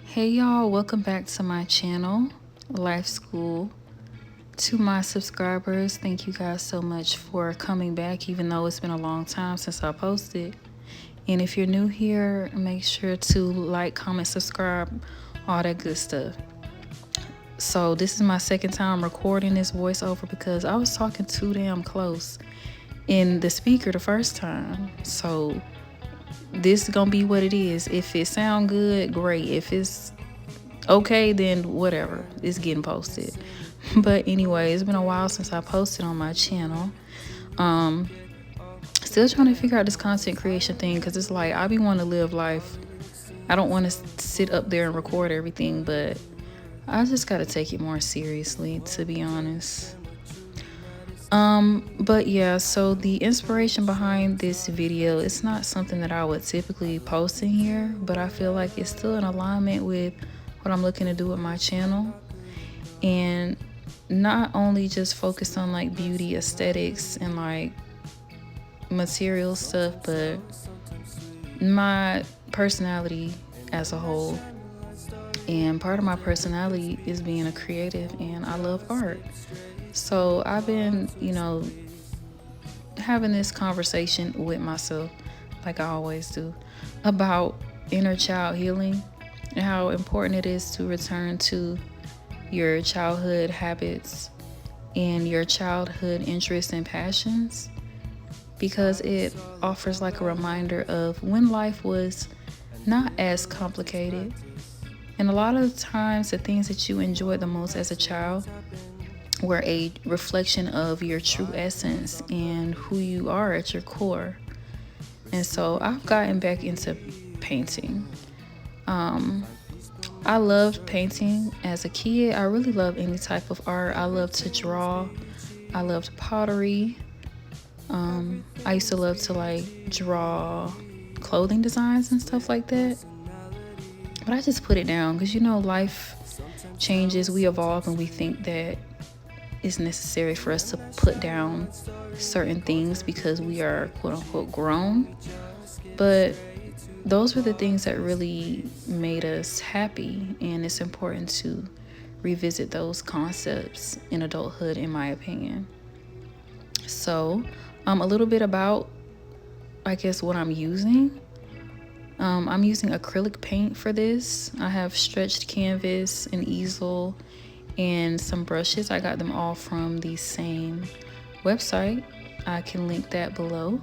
Hey y'all, welcome back to my channel, Life School. To my subscribers, thank you guys so much for coming back, even though it's been a long time since I posted. And if you're new here, make sure to like, comment, subscribe, all that good stuff. So this is my second time recording this voiceover because I was talking too damn close in the speaker the first time. So this is gonna be what it is. If it sound good, great. If it's okay, then whatever, it's getting posted. But anyway, it's been a while since I posted on my channel. Still trying to figure out this content creation thing, because it's like I be wanting to live life. I don't want to sit up there and record everything, but I just got to take it more seriously, to be honest. But yeah, so the inspiration behind this video, it's not something that I would typically post in here, but I feel like it's still in alignment with what I'm looking to do with my channel. And not only just focused on like beauty, aesthetics, and like material stuff, but my personality as a whole. And part of my personality is being a creative, and I love art. So I've been, having this conversation with myself, like I always do, about inner child healing and how important it is to return to your childhood habits and your childhood interests and passions, because it offers like a reminder of when life was not as complicated. And a lot of the times, the things that you enjoyed the most as a child were a reflection of your true essence and who you are at your core. And so I've gotten back into painting. I loved painting as a kid. I really love any type of art. I love to draw. I loved pottery. I used to love to like draw clothing designs and stuff like that. But I just put it down because life changes, we evolve, and we think that it's necessary for us to put down certain things because we are quote unquote grown. But those were the things that really made us happy, and it's important to revisit those concepts in adulthood, in my opinion. So a little bit about, I guess, what I'm using. I'm using acrylic paint for this. I have stretched canvas, an easel, and some brushes. I got them all from the same website. I can link that below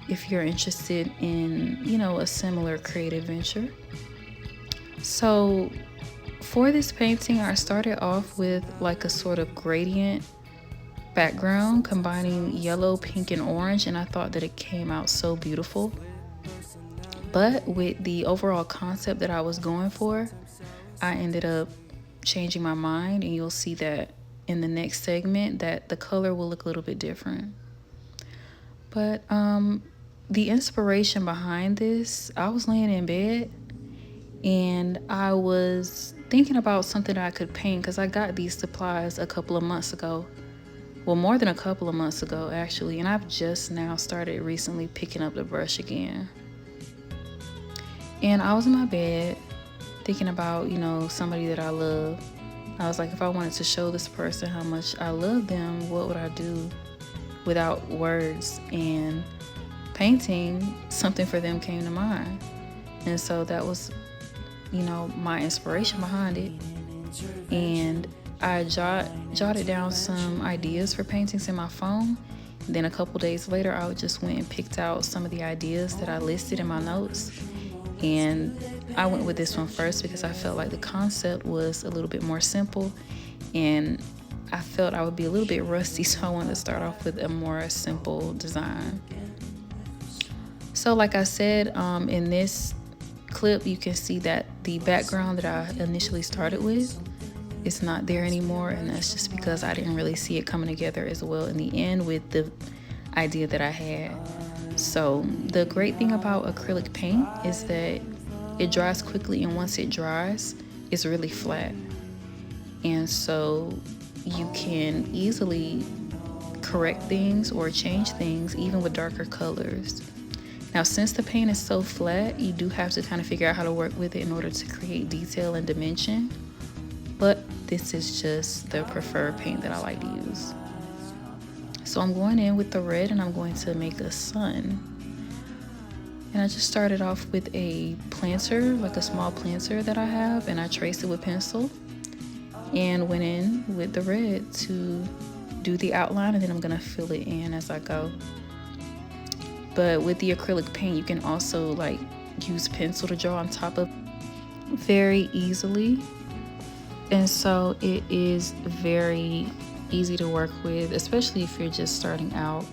if you're interested in, a similar creative venture. So for this painting, I started off with like a sort of gradient background combining yellow, pink, and orange, and I thought that it came out so beautiful. But with the overall concept that I was going for, I ended up changing my mind, and you'll see that in the next segment that the color will look a little bit different. But the inspiration behind this, I was laying in bed and I was thinking about something that I could paint, because I got these supplies a couple of months ago. Well, more than a couple of months ago, actually, and I've just now started recently picking up the brush again. And I was in my bed thinking about, somebody that I love. I was like, if I wanted to show this person how much I love them, what would I do without words? And painting something for them came to mind. And so that was, my inspiration behind it. And I jotted down some ideas for paintings in my phone. Then a couple days later, I just went and picked out some of the ideas that I listed in my notes. And I went with this one first because I felt like the concept was a little bit more simple, and I felt I would be a little bit rusty, so I wanted to start off with a more simple design. So like I said, in this clip, you can see that the background that I initially started with is not there anymore, and that's just because I didn't really see it coming together as well in the end with the idea that I had. So the great thing about acrylic paint is that it dries quickly, and once it dries, it's really flat. And so you can easily correct things or change things even with darker colors. Now, since the paint is so flat, you do have to kind of figure out how to work with it in order to create detail and dimension. But this is just the preferred paint that I like to use. So I'm going in with the red and I'm going to make a sun. And I just started off with a planter, like a small planter that I have, and I traced it with pencil and went in with the red to do the outline, and then I'm gonna fill it in as I go. But with the acrylic paint, you can also like use pencil to draw on top of very easily. And so it is very easy to work with, especially if you're just starting out.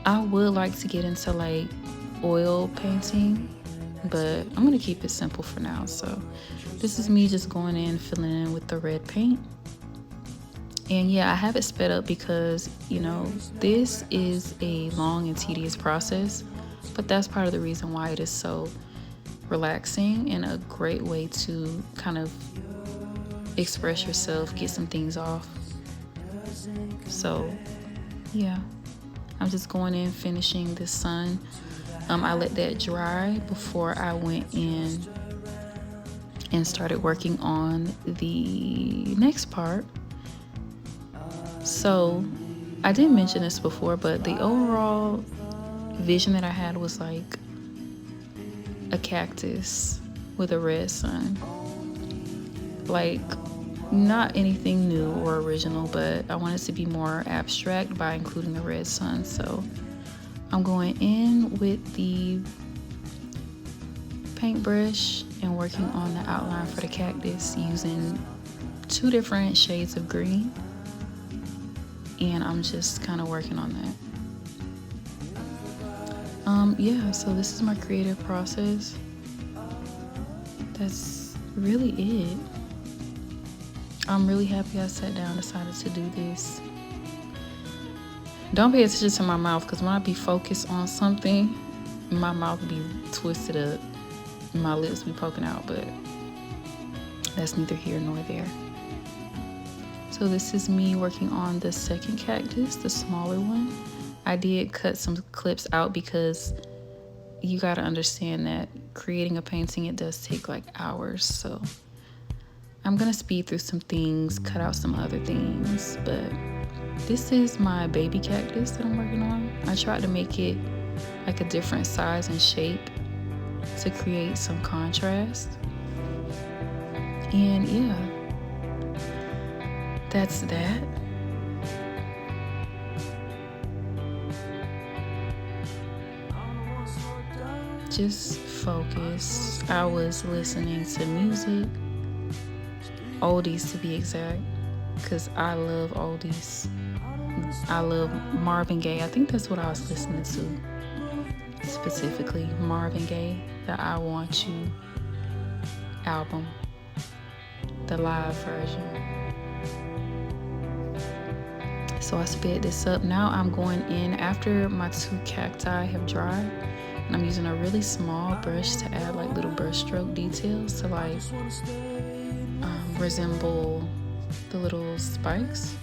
I would like to get into like oil painting, but I'm gonna keep it simple for now. So this is me just going in, filling in with the red paint. And yeah, I have it sped up because, you know, this is a long and tedious process, but that's part of the reason why it is so relaxing and a great way to kind of express yourself, get some things off. So yeah, I'm just going in, finishing this sun. I let that dry before I went in and started working on the next part. So I didn't mention this before, but the overall vision that I had was like a cactus with a red sun. Like, not anything new or original, but I wanted to be more abstract by including the red sun. So I'm going in with the paintbrush and working on the outline for the cactus using 2 different shades of green. And I'm just kind of working on that. Yeah, so this is my creative process. That's really it. I'm really happy I sat down and decided to do this. Don't pay attention to my mouth, because when I be focused on something, my mouth be twisted up and my lips be poking out, but that's neither here nor there. So this is me working on the second cactus, the smaller one. I did cut some clips out because you got to understand that creating a painting, it does take like hours. So I'm going to speed through some things, cut out some other things, but this is my baby cactus that I'm working on. I tried to make it like a different size and shape to create some contrast. And yeah, that's that. Just focus. I was listening to music, oldies to be exact, because I love oldies. I love Marvin Gaye. I think that's what I was listening to specifically. Marvin Gaye, the I Want You album, the live version. So I sped this up. Now I'm going in after my 2 cacti have dried, and I'm using a really small brush to add like little brush stroke details to like resemble the little spikes.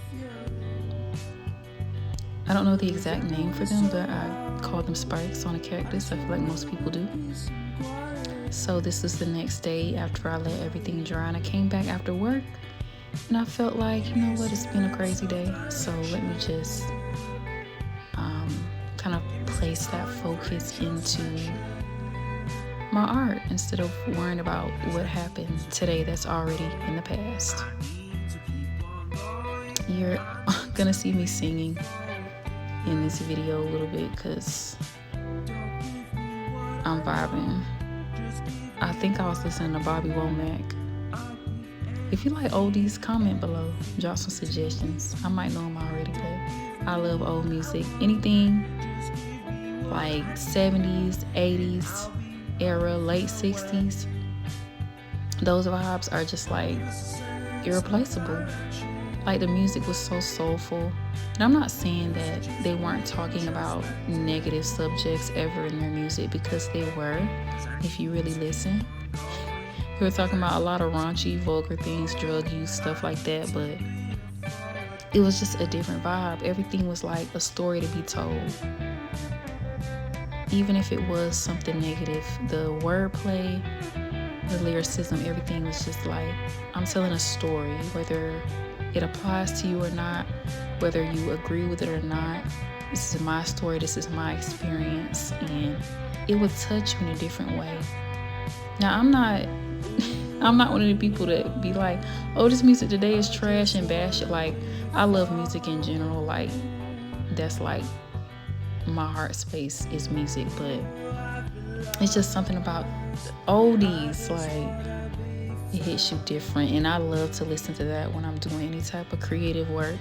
I don't know the exact name for them, but I call them spikes on a cactus. I feel like most people do. So this is the next day after I let everything dry, and I came back after work and I felt like, you know what, it's been a crazy day, so let me just kind of place that focus into my art instead of worrying about what happened today that's already in the past. You're gonna see me singing in this video a little bit because I'm vibing. I think I was listening to Bobby Womack. If you like oldies, comment below, drop some suggestions. I might know them already, but I love old music. Anything like 70s, 80s era, late 60s, those vibes are just like irreplaceable. Like, the music was so soulful. And I'm not saying that they weren't talking about negative subjects ever in their music, because they were, if you really listen. They were talking about a lot of raunchy, vulgar things, drug use, stuff like that, but it was just a different vibe. Everything was like a story to be told. even if it was something negative, the wordplay, the lyricism, everything was just like, I'm telling a story, whether it applies to you or not, whether you agree with it or not. This is my story, this is my experience, and it would touch you in a different way. Now, I'm not one of the people that be like, oh, this music today is trash and bash it. Like, I love music in general. Like, that's like my heart space is music, but it's just something about oldies, like it hits you different. And I love to listen to that when I'm doing any type of creative work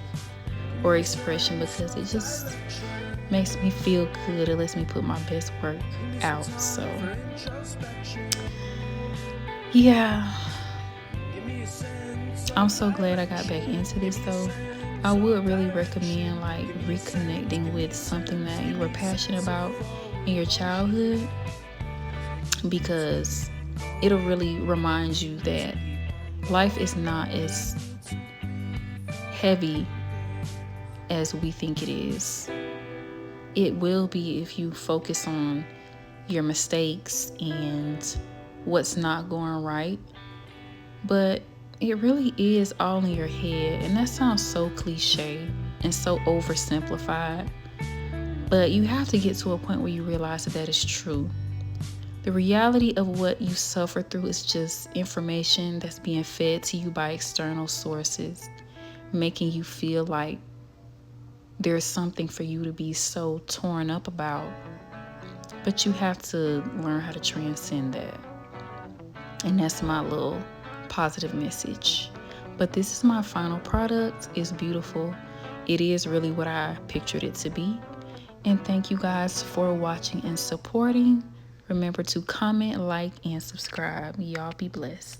or expression, because it just makes me feel good. It lets me put my best work out. So yeah, I'm so glad I got back into this though. I would really recommend like reconnecting with something that you were passionate about in your childhood, because it'll really remind you that life is not as heavy as we think it is. It will be if you focus on your mistakes and what's not going right. But it really is all in your head. And that sounds so cliche and so oversimplified. But you have to get to a point where you realize that that is true. The reality of what you suffer through is just information that's being fed to you by external sources, making you feel like there's something for you to be so torn up about. But you have to learn how to transcend that. And that's my little positive message. But this is my final product. It's beautiful. It is really what I pictured it to be. And thank you guys for watching and supporting. Remember to comment, like, and subscribe. Y'all be blessed.